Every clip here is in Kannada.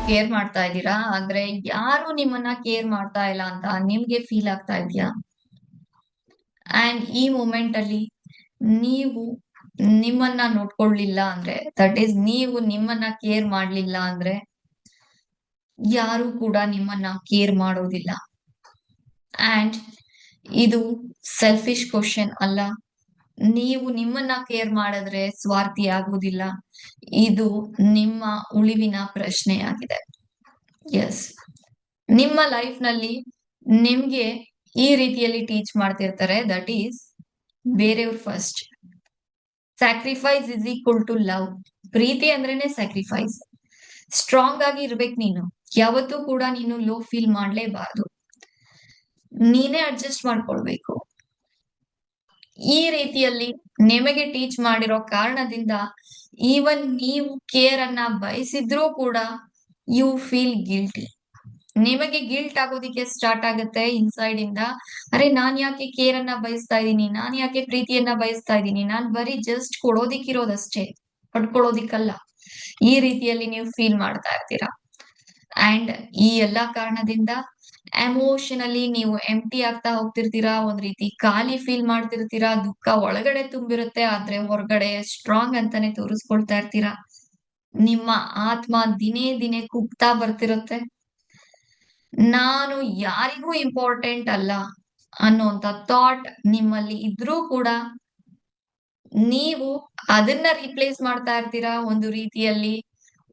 ಕೇರ್ ಮಾಡ್ತಾ ಇದ್ದೀರಾ ಆದ್ರೆ ಯಾರು ನಿಮ್ಮನ್ನ ಕೇರ್ ಮಾಡ್ತಾ ಇಲ್ಲ ಅಂತ ನಿಮ್ಗೆ ಫೀಲ್ ಆಗ್ತಾ ಇದೆಯಾ? ಅಂಡ್ ಈ ಮೂಮೆಂಟ್ ಅಲ್ಲಿ ನೀವು ನಿಮ್ಮನ್ನ ನೋಡ್ಕೊಳ್ಳಿಲ್ಲ ಅಂದ್ರೆ, ದಟ್ ಈಸ್ ನೀವು ನಿಮ್ಮನ್ನ ಕೇರ್ ಮಾಡ್ಲಿಲ್ಲ ಅಂದ್ರೆ ಯಾರು ಕೂಡ ನಿಮ್ಮನ್ನ ಕೇರ್ ಮಾಡೋದಿಲ್ಲ. ಅಂಡ್ ಇದು ಸೆಲ್ಫಿಶ್ ಕ್ವಶನ್ ಅಲ್ಲ. ನೀವು ನಿಮ್ಮನ್ನ ಕೇರ್ ಮಾಡಿದ್ರೆ ಸ್ವಾರ್ಥಿ ಆಗುವುದಿಲ್ಲ. ಇದು ನಿಮ್ಮ ಉಳಿವಿನ ಪ್ರಶ್ನೆಯಾಗಿದೆ. ಎಸ್, ನಿಮ್ಮ ಲೈಫ್ ನಲ್ಲಿ ನಿಮ್ಗೆ ಈ ರೀತಿಯಲ್ಲಿ ಟೀಚ್ ಮಾಡ್ತಿರ್ತಾರೆ, ದಟ್ ಈಸ್ ಬೇರೆಯವ್ರ first. Sacrifice is equal to love. ಪ್ರೀತಿ ಅಂದ್ರೇನೆ ಸ್ಯಾಕ್ರಿಫೈಸ್. ಸ್ಟ್ರಾಂಗ್ ಆಗಿ ಇರ್ಬೇಕು ನೀನು. ಯಾವತ್ತೂ ಕೂಡ ನೀನು ಲೋ ಫೀಲ್ ಮಾಡ್ಲೇಬಾರ್ದು. ನೀನೇ ಅಡ್ಜಸ್ಟ್ ಮಾಡ್ಕೊಳ್ಬೇಕು. ಈ ರೀತಿಯಲ್ಲಿ ನಿಮಗೆ ಟೀಚ್ ಮಾಡಿರೋ ಕಾರಣದಿಂದ ಈವನ್ ನೀವು ಕೇರ್ ಅನ್ನ ಬಯಸಿದ್ರೂ ಕೂಡ ಯು ಫೀಲ್ ಗಿಲ್ಟಿ. ನಿಮಗೆ ಗಿಲ್ಟ್ ಆಗೋದಿಕ್ಕೆ ಸ್ಟಾರ್ಟ್ ಆಗುತ್ತೆ ಇನ್ಸೈಡ್ ಇಂದ. ಅರೆ, ನಾನ್ ಯಾಕೆ ಕೇರ್ ಅನ್ನ ಬಯಸ್ತಾ ಇದ್ದೀನಿ, ನಾನ್ ಯಾಕೆ ಪ್ರೀತಿಯನ್ನ ಬಯಸ್ತಾ ಇದ್ದೀನಿ, ನಾನ್ ಬರೀ ಜಸ್ಟ್ ಕೊಡೋದಿಕ್ಕಿರೋದಷ್ಟೇ, ಪಡ್ಕೊಳ್ಳೋದಿಕ್ಕಲ್ಲ. ಈ ರೀತಿಯಲ್ಲಿ ನೀವು ಫೀಲ್ ಮಾಡ್ತಾ ಇರ್ತೀರಾ. ಅಂಡ್ ಈ ಎಲ್ಲಾ ಕಾರಣದಿಂದ ಎಮೋಷನಲಿ ನೀವು ಎಂಟಿ ಆಗ್ತಾ ಹೋಗ್ತಿರ್ತೀರಾ. ಒಂದ್ ರೀತಿ ಖಾಲಿ ಫೀಲ್ ಮಾಡ್ತಿರ್ತೀರಾ. ದುಃಖ ಒಳಗಡೆ ತುಂಬಿರುತ್ತೆ, ಆದ್ರೆ ಹೊರಗಡೆ ಸ್ಟ್ರಾಂಗ್ ಅಂತಾನೆ ತೋರಿಸ್ಕೊಳ್ತಾ ಇರ್ತೀರಾ. ನಿಮ್ಮ ಆತ್ಮ ದಿನೇ ದಿನೇ ಕುಗ್ತಾ ಬರ್ತಿರುತ್ತೆ. ನಾನು ಯಾರಿಗೂ ಇಂಪಾರ್ಟೆಂಟ್ ಅಲ್ಲ ಅನ್ನೋಂತ ಥಾಟ್ ನಿಮ್ಮಲ್ಲಿ ಇದ್ರೂ ಕೂಡ ನೀವು ಅದನ್ನ ರಿಪ್ಲೇಸ್ ಮಾಡ್ತಾ ಇರ್ತೀರಾ ಒಂದು ರೀತಿಯಲ್ಲಿ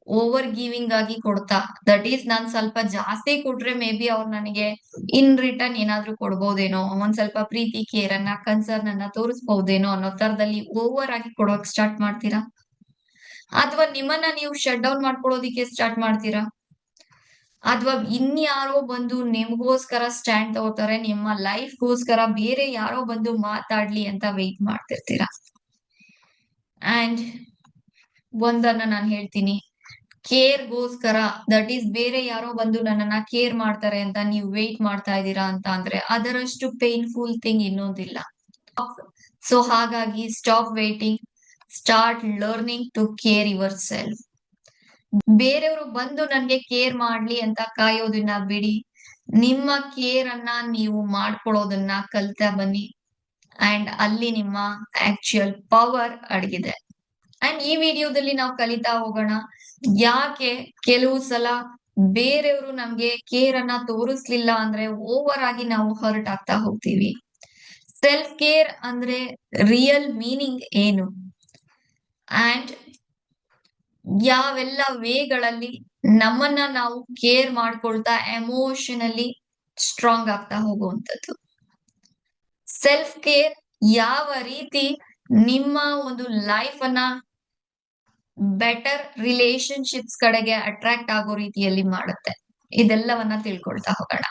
ಓವರ್ ಗಿವಿಂಗ್ ಆಗಿ ಕೊಡ್ತಾ. ದಟ್ ಈಸ್, ನಾನ್ ಸ್ವಲ್ಪ ಜಾಸ್ತಿ ಕೊಟ್ರೆ ಮೇ ಬಿ ಅವ್ರು ನನಗೆ ಇನ್ ರಿಟರ್ನ್ ಏನಾದ್ರೂ ಕೊಡ್ಬೋದೇನೋ, ಒಂದ್ ಸ್ವಲ್ಪ ಪ್ರೀತಿ, ಕೇರ್ ಅನ್ನ, ಕನ್ಸರ್ನ್ ಅನ್ನ ತೋರಿಸ್ಬಹುದೇನೋ ಅನ್ನೋ ತರದಲ್ಲಿ ಓವರ್ ಆಗಿ ಕೊಡೋಕ್ ಸ್ಟಾರ್ಟ್ ಮಾಡ್ತೀರಾ. ಅಥವಾ ನಿಮ್ಮನ್ನ ನೀವು ಶಟ್ ಡೌನ್ ಮಾಡ್ಕೊಳ್ಳೋದಿಕ್ಕೆ ಸ್ಟಾರ್ಟ್ ಮಾಡ್ತೀರಾ. ಅಥವಾ ಇನ್ಯಾರೋ ಬಂದು ನಿಮ್ಗೋಸ್ಕರ ಸ್ಟ್ಯಾಂಡ್ ತಗೋತಾರೆ, ನಿಮ್ಮ ಲೈಫ್ಗೋಸ್ಕರ ಬೇರೆ ಯಾರೋ ಬಂದು ಮಾತಾಡ್ಲಿ ಅಂತ ವೆಯ್ಟ್ ಮಾಡ್ತಿರ್ತೀರಾ. ಅಂಡ್ ಒಂದನ್ನ ನಾನು ಹೇಳ್ತೀನಿ, ಕೇರ್ಗೋಸ್ಕರ, ದಟ್ ಈಸ್ ಬೇರೆ ಯಾರೋ ಬಂದು ನನ್ನನ್ನ ಕೇರ್ ಮಾಡ್ತಾರೆ ಅಂತ ನೀವು ವೇಟ್ ಮಾಡ್ತಾ ಇದ್ದೀರಾ ಅಂತ ಅಂದ್ರೆ ಅದರಷ್ಟು ಪೇನ್ಫುಲ್ ಥಿಂಗ್ ಇನ್ನೊಂದಿಲ್ಲ. ಸೊ ಹಾಗಾಗಿ stop waiting, start learning to care yourself. ಬೇರೆಯವರು ಬಂದು ನನ್ಗೆ ಕೇರ್ ಮಾಡ್ಲಿ ಅಂತ ಕಾಯೋದನ್ನ ಬಿಡಿ. ನಿಮ್ಮ ಕೇರ್ ಅನ್ನ ನೀವು ಮಾಡ್ಕೊಳ್ಳೋದನ್ನ ಕಲ್ತಾ ಬನ್ನಿ. ಅಂಡ್ ಅಲ್ಲಿ ನಿಮ್ಮ ಆಕ್ಚುಯಲ್ ಪವರ್ ಅಡಗಿದೆ. ಅಂಡ್ ಈ ವಿಡಿಯೋದಲ್ಲಿ ನಾವು ಕಲಿತಾ ಹೋಗೋಣ, ಯಾಕೆ ಕೆಲವು ಸಲ ಬೇರೆಯವರು ನಮ್ಗೆ ಕೇರ್ ಅನ್ನ ತೋರಿಸ್ಲಿಲ್ಲ ಅಂದ್ರೆ ಓವರ್ ಆಗಿ ನಾವು ಹರ್ಟ್ ಆಗ್ತಾ ಹೋಗ್ತೀವಿ. ಸೆಲ್ಫ್ ಕೇರ್ ಅಂದ್ರೆ ರಿಯಲ್ ಮೀನಿಂಗ್ ಏನು, ಅಂಡ್ ಯಾವೆಲ್ಲ ವೇಗಳಲ್ಲಿ ನಮ್ಮನ್ನ ನಾವು ಕೇರ್ ಮಾಡ್ಕೊಳ್ತಾ ಎಮೋಷನಲಿ ಸ್ಟ್ರಾಂಗ್ ಆಗ್ತಾ ಹೋಗುವಂಥದ್ದು. ಸೆಲ್ಫ್ ಕೇರ್ ಯಾವ ರೀತಿ ನಿಮ್ಮ ಒಂದು ಲೈಫ್ ಅನ್ನ ಬೆಟರ್ ರಿಲೇಶನ್ಶಿಪ್ಸ್ ಕಡೆಗೆ ಅಟ್ರಾಕ್ಟ್ ಆಗೋ ರೀತಿಯಲ್ಲಿ ಮಾಡುತ್ತೆ, ಇದೆಲ್ಲವನ್ನ ತಿಳ್ಕೊಳ್ತಾ ಹೋಗೋಣ.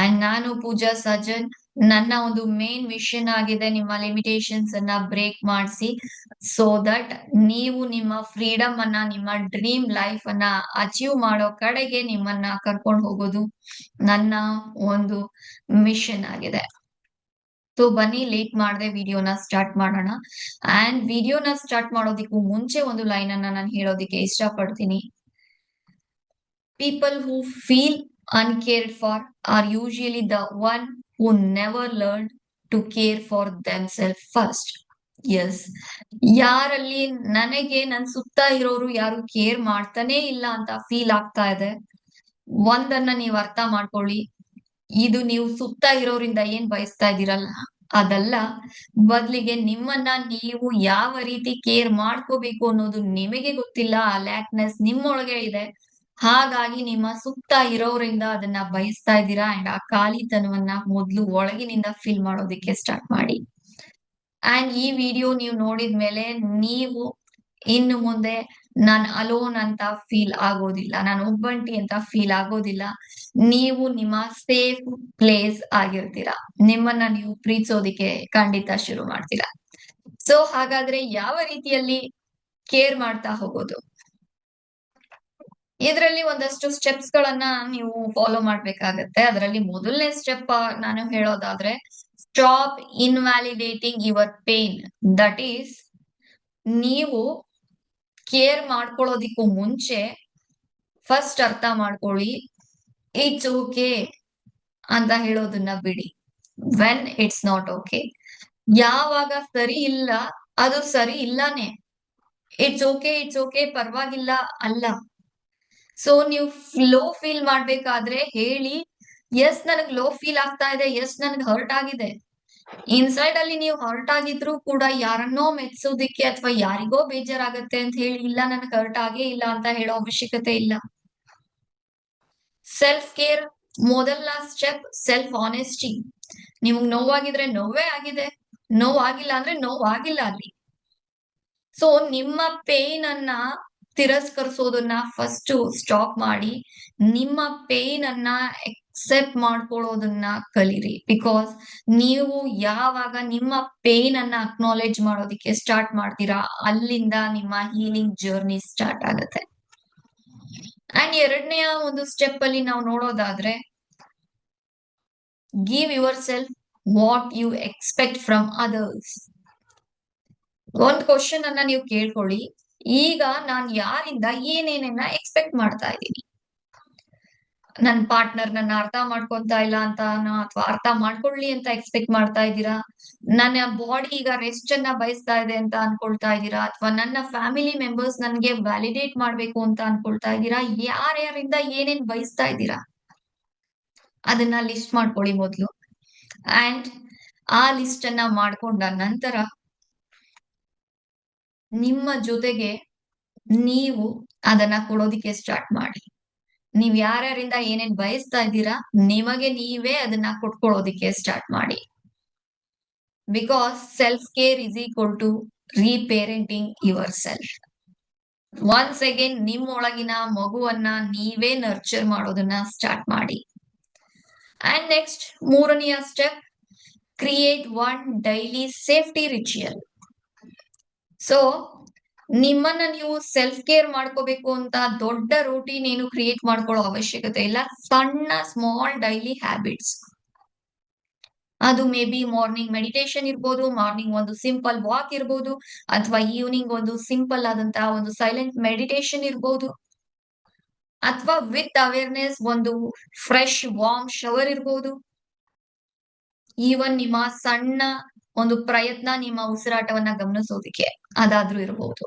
ಅಂಡ್ ನಾನು ಪೂಜಾ ಸಜ್ಜನ್. ನನ್ನ ಒಂದು ಮೇನ್ ವಿಷನ್ ಆಗಿದೆ ನಿಮ್ಮ ಲಿಮಿಟೇಷನ್ಸ್ ಅನ್ನ ಬ್ರೇಕ್ ಮಾಡಿಸಿ, ಸೋ ದಟ್ ನೀವು ನಿಮ್ಮ ಫ್ರೀಡಮ್ ಅನ್ನ, ನಿಮ್ಮ ಡ್ರೀಮ್ ಲೈಫ್ ಅನ್ನ ಅಚೀವ್ ಮಾಡೋ ಕಡೆಗೆ ನಿಮ್ಮನ್ನ ಕರ್ಕೊಂಡು ಹೋಗೋದು ನನ್ನ ಒಂದು ಮಿಷನ್ ಆಗಿದೆ. ಸೊ ಬನ್ನಿ, ಲೇಟ್ ಮಾಡದೆ ವಿಡಿಯೋನ ಸ್ಟಾರ್ಟ್ ಮಾಡೋಣ. ಅಂಡ್ ವಿಡಿಯೋನ ಸ್ಟಾರ್ಟ್ ಮಾಡೋದಿಕ್ಕೂ ಮುಂಚೆ ಒಂದು ಲೈನ್ ಅನ್ನ ನಾನು ಹೇಳೋದಿಕ್ಕೆ ಇಷ್ಟಪಡ್ತೀನಿ. People who feel uncared for are usually the one who never learned to care for themselves first. Yes, ಯಾರಲ್ಲಿ ನನಗೆ ನನ್ ಸುತ್ತ ಇರೋರು ಯಾರು ಕೇರ್ ಮಾಡ್ತಾನೆ ಇಲ್ಲ ಅಂತ ಫೀಲ್ ಆಗ್ತಾ ಇದೆ, ಒಂದನ್ನ ನೀವು ಅರ್ಥ ಮಾಡ್ಕೊಳ್ಳಿ, ಇದು ನೀವು ಸುತ್ತ ಇರೋರಿಂದ ಏನ್ ಬಯಸ್ತಾ ಇದ್ದೀರಲ್ಲ ಅದಲ್ಲ. ಬದ್ಲಿಗೆ ನಿಮ್ಮನ್ನ ನೀವು ಯಾವ ರೀತಿ ಕೇರ್ ಮಾಡ್ಕೋಬೇಕು ಅನ್ನೋದು ನಿಮಗೆ ಗೊತ್ತಿಲ್ಲ. ಆ ಲ್ಯಾಕ್ನೆಸ್ ನಿಮ್ಮೊಳಗೆ ಇದೆ. ಹಾಗಾಗಿ ನಿಮ್ಮ ಸುತ್ತ ಇರೋರಿಂದ ಅದನ್ನ ಬಯಸ್ತಾ ಇದ್ದೀರಾ. ಅಂಡ್ ಆ ಖಾಲಿತನವನ್ನ ಮೊದ್ಲು ಒಳಗಿನಿಂದ ಫೀಲ್ ಮಾಡೋದಿಕ್ಕೆ ಸ್ಟಾರ್ಟ್ ಮಾಡಿ. ಅಂಡ್ ಈ ವಿಡಿಯೋ ನೀವು ನೋಡಿದ್ಮೇಲೆ ನೀವು ಇನ್ನು ಮುಂದೆ ನಾನ್ ಅಲೋನ್ ಅಂತ ಫೀಲ್ ಆಗೋದಿಲ್ಲ, ನಾನು ಒಬ್ಬಂಟಿ ಅಂತ ಫೀಲ್ ಆಗೋದಿಲ್ಲ. ನೀವು ನಿಮ್ಮ ಸೇಫ್ ಪ್ಲೇಸ್ ಆಗಿರ್ತೀರಾ. ನಿಮ್ಮನ್ನ ನೀವು ಪ್ರೀತಿಸೋದಿಕ್ಕೆ ಖಂಡಿತ ಶುರು ಮಾಡ್ತೀರಾ. ಸೊ ಹಾಗಾದ್ರೆ ಯಾವ ರೀತಿಯಲ್ಲಿ ಕೇರ್ ಮಾಡ್ತಾ ಹೋಗೋದು, ಇದರಲ್ಲಿ ಒಂದಷ್ಟು ಸ್ಟೆಪ್ಸ್ ಗಳನ್ನ ನೀವು ಫಾಲೋ ಮಾಡ್ಬೇಕಾಗತ್ತೆ. ಅದರಲ್ಲಿ ಮೊದಲನೇ ಸ್ಟೆಪ್ ನಾನು ಹೇಳೋದಾದ್ರೆ, stop invalidating your pain. That is, ನೀವು ಕೇರ್ ಮಾಡ್ಕೊಳ್ಳೋದಿಕ್ಕೂ ಮುಂಚೆ ಫಸ್ಟ್ ಅರ್ಥ ಮಾಡ್ಕೊಳ್ಳಿ. ಇಟ್ಸ್ ಓಕೆ ಅಂತ ಹೇಳೋದನ್ನ ಬಿಡಿ. ವೆನ್ ಇಟ್ಸ್ ನಾಟ್ ಓಕೆ, ಯಾವಾಗ ಸರಿ ಇಲ್ಲ ಅದು ಸರಿ ಇಲ್ಲಾನೇ. ಇಟ್ಸ್ ಓಕೆ ಪರವಾಗಿಲ್ಲ ಅಲ್ಲ. ಸೊ ನೀವು ಲೋ ಫೀಲ್ ಮಾಡ್ಬೇಕಾದ್ರೆ ಹೇಳಿ, ಎಸ್ ನನಗ್ ಲೋ ಫೀಲ್ ಆಗ್ತಾ ಇದೆ, ಎಸ್ ನನಗ್ ಹರ್ಟ್ ಆಗಿದೆ. ಇನ್ಸೈಡ್ ಅಲ್ಲಿ ನೀವು ಹರ್ಟ್ ಆಗಿದ್ರು ಕೂಡ ಯಾರನ್ನೋ ಮೆಚ್ಚೋದಿಕ್ಕೆ ಅಥವಾ ಯಾರಿಗೋ ಬೇಜಾರಾಗತ್ತೆ ಅಂತ ಹೇಳಿ ಇಲ್ಲ ನನಗ್ ಹರ್ಟ್ ಆಗೇ ಇಲ್ಲ ಅಂತ ಹೇಳೋ ಅವಶ್ಯಕತೆ ಇಲ್ಲ. ಸೆಲ್ಫ್ ಕೇರ್ ಮೊದಲ ಸ್ಟೆಪ್ ಸೆಲ್ಫ್ ಆನೆಸ್ಟಿ. ನಿಮ್ಗ್ ನೋವಾಗಿದ್ರೆ ನೋವೇ ಆಗಿದೆ, ನೋವಾಗಿಲ್ಲ ಅಂದ್ರೆ ನೋವಾಗಿಲ್ಲ ಅಲ್ಲಿ. ಸೊ ನಿಮ್ಮ ಪೇನ್ ಅನ್ನ ತಿರಸ್ಕರಿಸೋದನ್ನ ಫಸ್ಟ್ ಸ್ಟಾಪ್ ಮಾಡಿ, ನಿಮ್ಮ ಪೇನ್ ಅನ್ನ ಎಕ್ಸೆಪ್ಟ್ ಮಾಡ್ಕೊಳ್ಳೋದನ್ನ ಕಲೀರಿ. ಬಿಕಾಸ್ ನೀವು ಯಾವಾಗ ನಿಮ್ಮ ಪೇನ್ ಅನ್ನ ಅಕ್ನಾಲೆಜ್ ಮಾಡೋದಿಕ್ಕೆ ಸ್ಟಾರ್ಟ್ ಮಾಡ್ತೀರಾ, ಅಲ್ಲಿಂದ ನಿಮ್ಮ ಹೀಲಿಂಗ್ ಜರ್ನಿ ಸ್ಟಾರ್ಟ್ ಆಗುತ್ತೆ. ಅಂಡ್ ಎರಡನೆಯ ಒಂದು ಸ್ಟೆಪ್ ಅಲ್ಲಿ ನಾವು ನೋಡೋದಾದ್ರೆ, give yourself what you expect from others. ಒಂದ್ ಕ್ವಶನ್ ಅನ್ನ ನೀವು ಕೇಳ್ಕೊಳ್ಳಿ, ಈಗ ನಾನ್ ಯಾರಿಂದ ಏನೇನನ್ನ ಎಕ್ಸ್ಪೆಕ್ಟ್ ಮಾಡ್ತಾ ಇದ್ದೀನಿ? ನನ್ ಪಾರ್ಟ್ನರ್ ನನ್ನ ಅರ್ಥ ಮಾಡ್ಕೊಂತಾ ಇಲ್ಲ ಅಂತ ಅಥವಾ ಅರ್ಥ ಮಾಡ್ಕೊಳ್ಳಿ ಅಂತ ಎಕ್ಸ್ಪೆಕ್ಟ್ ಮಾಡ್ತಾ ಇದ್ದೀರಾ? ನನ್ನ ಬಾಡಿ ಈಗ ರೆಸ್ಟ್ ಅನ್ನ ಬಯಸ್ತಾ ಇದೆ ಅಂತ ಅನ್ಕೊಳ್ತಾ ಇದ್ದೀರಾ? ಅಥವಾ ನನ್ನ ಫ್ಯಾಮಿಲಿ ಮೆಂಬರ್ಸ್ ನನ್ಗೆ ವ್ಯಾಲಿಡೇಟ್ ಮಾಡ್ಬೇಕು ಅಂತ ಅನ್ಕೊಳ್ತಾ ಇದ್ದೀರಾ? ಯಾರ್ಯಾರಿಂದ ಏನೇನ್ ಬಯಸ್ತಾ ಇದ್ದೀರಾ ಅದನ್ನ ಲಿಸ್ಟ್ ಮಾಡ್ಕೊಳ್ಳಿ ಮೊದ್ಲು. ಅಂಡ್ ಆ ಲಿಸ್ಟ್ ಅನ್ನ ಮಾಡ್ಕೊಂಡ ನಂತರ ನಿಮ್ಮ ಜೊತೆಗೆ ನೀವು ಅದನ್ನ ಕೊಡೋದಿಕ್ಕೆ ಸ್ಟಾರ್ಟ್ ಮಾಡಿ. ನೀವ್ ಯಾರ್ಯಾರಿಂದ ಏನೇನ್ ಬಯಸ್ತಾ ಇದ್ದೀರಾ, ನಿಮಗೆ ನೀವೇ ಅದನ್ನ ಕೊಟ್ಕೊಳ್ಳೋದಿಕ್ಕೆ ಸ್ಟಾರ್ಟ್ ಮಾಡಿ. Because self care is equal to reparenting yourself. Once again ನಿಮ್ಮೊಳಗಿನ ಮಗುವನ್ನ ನೀವೇ ನರ್ಚರ್ ಮಾಡೋದನ್ನ ಸ್ಟಾರ್ಟ್ ಮಾಡಿ. ಅಂಡ್ ನೆಕ್ಸ್ಟ್ ಮೂರನೆಯ step, create one daily safety ritual. So ನಿಮ್ಮನ್ನ ನೀವು ಸೆಲ್ಫ್ ಕೇರ್ ಮಾಡ್ಕೋಬೇಕು ಅಂತ ದೊಡ್ಡ ರೂಟೀನ್ ಏನು ಕ್ರಿಯೇಟ್ ಮಾಡ್ಕೊಳ್ಳೋ ಅವಶ್ಯಕತೆ ಇಲ್ಲ. ಸಣ್ಣ ಸ್ಮಾಲ್ ಡೈಲಿ ಹ್ಯಾಬಿಟ್ಸ್, ಅದು ಮೇ ಬಿ ಮಾರ್ನಿಂಗ್ ಮೆಡಿಟೇಷನ್ ಇರ್ಬೋದು, ಮಾರ್ನಿಂಗ್ ಒಂದು ಸಿಂಪಲ್ ವಾಕ್ ಇರ್ಬೋದು, ಅಥವಾ ಈವ್ನಿಂಗ್ ಒಂದು ಸಿಂಪಲ್ ಆದಂತಹ ಒಂದು ಸೈಲೆಂಟ್ ಮೆಡಿಟೇಷನ್ ಇರ್ಬೋದು, ಅಥವಾ ವಿತ್ ಅವೇರ್ನೆಸ್ ಒಂದು ಫ್ರೆಶ್ ವಾರ್ಮ್ ಶವರ್ ಇರ್ಬೋದು. ಈವನ್ ನಿಮ್ಮ ಸಣ್ಣ ಒಂದು ಪ್ರಯತ್ನ ನಿಮ್ಮ ಉಸಿರಾಟವನ್ನ ಗಮನಿಸೋದಿಕ್ಕೆ ಅದಾದ್ರೂ ಇರಬಹುದು.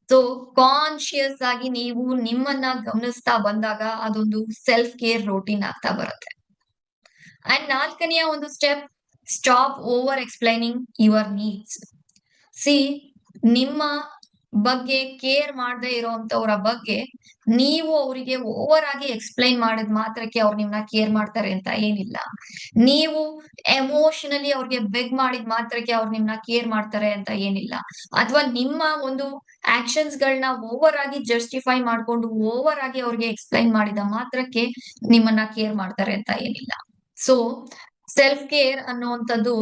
ಸೊ ಕಾನ್ಶಿಯಸ್ ಆಗಿ ನೀವು ನಿಮ್ಮನ್ನ ಗಮನಿಸ್ತಾ ಬಂದಾಗ ಅದೊಂದು ಸೆಲ್ಫ್ ಕೇರ್ ರೂಟೀನ್ ಆಗ್ತಾ ಬರುತ್ತೆ. ಅಂಡ್ ನಾಲ್ಕನೆಯ ಒಂದು step, stop over explaining your needs. C, ನಿಮ್ಮ ಬಗ್ಗೆ ಕೇರ್ ಮಾಡದೇ ಇರೋಂತವ್ರ ಬಗ್ಗೆ ನೀವು ಅವರಿಗೆ ಓವರ್ ಆಗಿ ಎಕ್ಸ್ಪ್ಲೈನ್ ಮಾಡಿದ ಮಾತ್ರಕ್ಕೆ ಅವ್ರು ನಿಮ್ನ ಕೇರ್ ಮಾಡ್ತಾರೆ ಅಂತ ಏನಿಲ್ಲ. ನೀವು ಎಮೋಷನಲಿ ಅವ್ರಿಗೆ ಬೆಗ್ ಮಾಡಿದ ಮಾತ್ರಕ್ಕೆ ಅವ್ರು ನಿಮ್ನ ಕೇರ್ ಮಾಡ್ತಾರೆ ಅಂತ ಏನಿಲ್ಲ. ಅಥವಾ ನಿಮ್ಮ ಒಂದು ಆಕ್ಷನ್ಸ್ ಗಳನ್ನ ಓವರ್ ಆಗಿ ಜಸ್ಟಿಫೈ ಮಾಡ್ಕೊಂಡು ಓವರ್ ಆಗಿ ಅವ್ರಿಗೆ ಎಕ್ಸ್ಪ್ಲೈನ್ ಮಾಡಿದ ಮಾತ್ರಕ್ಕೆ ನಿಮ್ಮನ್ನ ಕೇರ್ ಮಾಡ್ತಾರೆ ಅಂತ ಏನಿಲ್ಲ. ಸೊ ಸೆಲ್ಫ್ ಕೇರ್ ಅನ್ನುವಂಥದ್ದು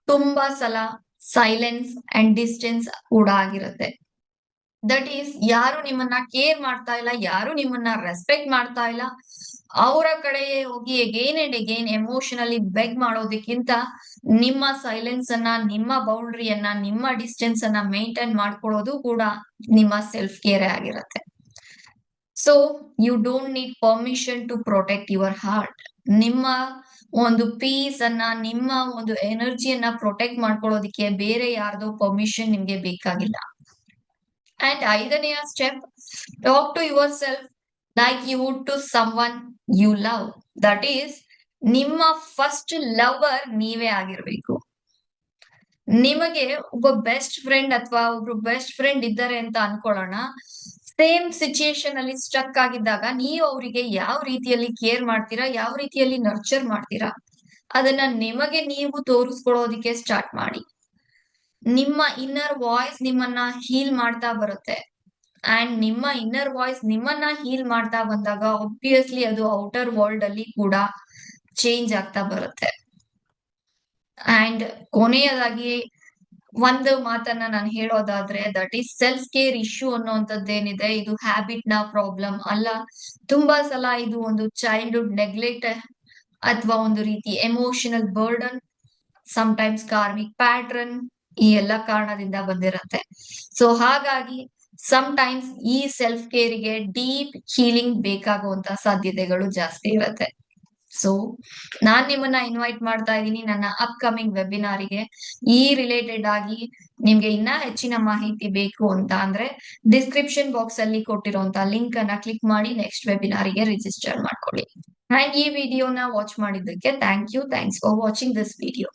ತುಂಬಾ ಸಲ ಸೈಲೆನ್ಸ್ ಅಂಡ್ ಡಿಸ್ಟೆನ್ಸ್ ಕೂಡ ಆಗಿರುತ್ತೆ. ದಟ್ ಈಸ್, ಯಾರು ನಿಮ್ಮನ್ನ ಕೇರ್ ಮಾಡ್ತಾ ಇಲ್ಲ, ಯಾರು ನಿಮ್ಮನ್ನ ರೆಸ್ಪೆಕ್ಟ್ ಮಾಡ್ತಾ ಇಲ್ಲ, ಅವರ ಕಡೆಗೆ ಹೋಗಿ again and again emotionally beg ಮಾಡೋದಕ್ಕಿಂತ ನಿಮ್ಮ ಸೈಲೆನ್ಸ್ ಅನ್ನ, ನಿಮ್ಮ ಬೌಂಡ್ರಿಯನ್ನ, ನಿಮ್ಮ ಡಿಸ್ಟೆನ್ಸ್ ಅನ್ನ ಮೇಂಟೈನ್ ಮಾಡ್ಕೊಳ್ಳೋದು ಕೂಡ ನಿಮ್ಮ ಸೆಲ್ಫ್ ಕೇರ್ ಆಗಿರುತ್ತೆ. So you don't need permission to protect your heart. ನಿಮ್ಮ ಒಂದು ಪೀಸ್ ಅನ್ನ, ನಿಮ್ಮ ಒಂದು ಎನರ್ಜಿಯನ್ನ ಪ್ರೊಟೆಕ್ಟ್ ಮಾಡ್ಕೊಳ್ಳೋದಿಕ್ಕೆ ಬೇರೆ ಯಾರ್ದೋ ಪರ್ಮಿಷನ್ ನಿಮ್ಗೆ ಬೇಕಾಗಿಲ್ಲ. ಅಂಡ್ ಐದನೆಯ step, talk to yourself like you would to someone you love. That is, ನಿಮ್ಮ ಫಸ್ಟ್ ಲವರ್ ನೀವೇ ಆಗಿರ್ಬೇಕು. ನಿಮಗೆ ಒಬ್ಬ ಬೆಸ್ಟ್ ಫ್ರೆಂಡ್ ಅಥವಾ ಒಬ್ರು ಬೆಸ್ಟ್ ಫ್ರೆಂಡ್ ಇದ್ದಾರೆ ಅಂತ ಅನ್ಕೊಳ್ಳೋಣ. ಸೇಮ್ ಸಿಚುಯೇಷನ್ ಅಲ್ಲಿ ಸ್ಟಕ್ ಆಗಿದ್ದಾಗ ನೀವು ಅವರಿಗೆ ಯಾವ ರೀತಿಯಲ್ಲಿ ಕೇರ್ ಮಾಡ್ತೀರಾ, ಯಾವ ರೀತಿಯಲ್ಲಿ ನರ್ಚರ್ ಮಾಡ್ತೀರಾ, ಅದನ್ನ ನಿಮಗೆ ನೀವು ತೋರಿಸ್ಕೊಳ್ಳೋದಿಕ್ಕೆ ಸ್ಟಾರ್ಟ್ ಮಾಡಿ. ನಿಮ್ಮ ಇನ್ನರ್ ವಾಯ್ಸ್ ನಿಮ್ಮನ್ನ ಹೀಲ್ ಮಾಡ್ತಾ ಬರುತ್ತೆ. ಅಂಡ್ ನಿಮ್ಮ ಇನ್ನರ್ ವಾಯ್ಸ್ ನಿಮ್ಮನ್ನ ಹೀಲ್ ಮಾಡ್ತಾ ಬಂದಾಗ ಆಬ್ವಿಯಸ್ಲಿ ಅದು ಔಟರ್ ವರ್ಲ್ಡ್ ಅಲ್ಲಿ ಕೂಡ ಚೇಂಜ್ ಆಗ್ತಾ ಬರುತ್ತೆ. ಅಂಡ್ ಕೊನೆಯದಾಗಿ ಒಂದು ಮಾತನ್ನ ನಾನು ಹೇಳೋದಾದ್ರೆ, that is self care issue ಅನ್ನುವಂಥದ್ದೇನಿದೆ, ಇದು ಹ್ಯಾಬಿಟ್ ನ ಪ್ರಾಬ್ಲಮ್ ಅಲ್ಲ. ತುಂಬಾ ಸಲ ಇದು ಒಂದು ಚೈಲ್ಡ್ಹುಡ್ ನೆಗ್ಲೆಕ್ಟ್ ಅಥವಾ ಒಂದು ರೀತಿ emotional burden, sometimes karmic pattern, ಈ ಎಲ್ಲ ಕಾರಣದಿಂದ ಬಂದಿರತ್ತೆ. ಸೊ ಹಾಗಾಗಿ ಟೈಮ್ಸ್ ಈ ಸೆಲ್ಫ್ ಕೇರ್ಗೆ ಡೀಪ್ ಹೀಲಿಂಗ್ ಬೇಕಾಗುವಂತ ಸಾಧ್ಯತೆಗಳು ಜಾಸ್ತಿ ಇರುತ್ತೆ. ಸೊ ನಾನ್ ನಿಮ್ಮನ್ನ ಇನ್ವೈಟ್ ಮಾಡ್ತಾ ಇದ್ದೀನಿ ನನ್ನ ಅಪ್ಕಮಿಂಗ್ ವೆಬಿನಾರಿಗೆ. ಈ ರಿಲೇಟೆಡ್ ಆಗಿ ನಿಮ್ಗೆ ಇನ್ನ ಹೆಚ್ಚಿನ ಮಾಹಿತಿ ಬೇಕು ಅಂತ ಅಂದ್ರೆ ಡಿಸ್ಕ್ರಿಪ್ಷನ್ ಬಾಕ್ಸ್ ಅಲ್ಲಿ ಕೊಟ್ಟಿರುವಂತ ಲಿಂಕ್ ಅನ್ನ ಕ್ಲಿಕ್ ಮಾಡಿ ನೆಕ್ಸ್ಟ್ ವೆಬಿನಾರಿಗೆ ರಿಜಿಸ್ಟರ್ ಮಾಡ್ಕೊಳ್ಳಿ. ಅಂಡ್ ಈ ವಿಡಿಯೋನ ವಾಚ್ ಮಾಡಿದ್ದಕ್ಕೆ thank you. Thanks for watching this video.